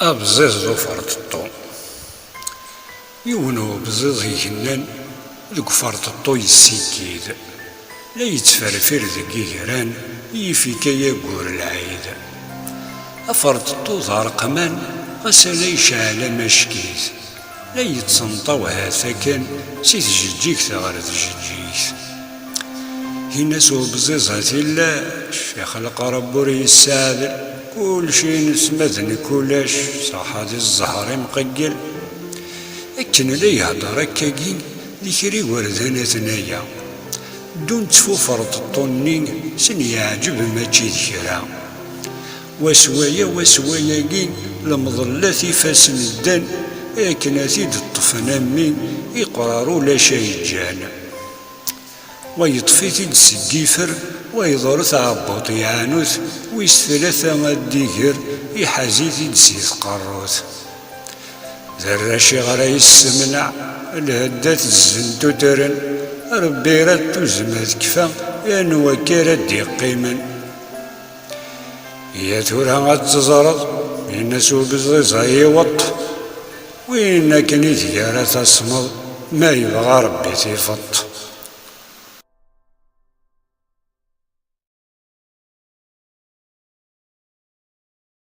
أبزيز ذو فرططو يونو بزيز يكنن ذوك فرططو يسيكيد لا يتفرفر ذك يجران يفيكا يقور العيد أفرططو ظهر قمان غسلا يشعل مشكيث لا يتصنطو هاثاكن سيت جيك ثغر جيك هنا سو بزيزها تلاش يخلق ربوري السادر كل شي نسمذن كلاش صحادي الزهر مقيل أكن لا يهدر أكاكين ذكري وردانا ثنايا دون تفو فرططوني سن يعجب ماشي ذكرا وسوايا كين لمظلات فاسن الدن أكن أثيد الطفنا مين يقرارو لا شي جانا ويطفي تيد السقيفر ويضر تعبط يعنوث ويستثلاثا الديكر يحازي تيد سيث قروث ذراشي غرا يسمنع الهدات الزنتو ترن ربي راد تزمات كفا لأنو وكارد يقيمن يا تورا غاد تزرد ينسو بزيزا يوط وين كان يتيارا تصمد ما يبغى ربي تيفط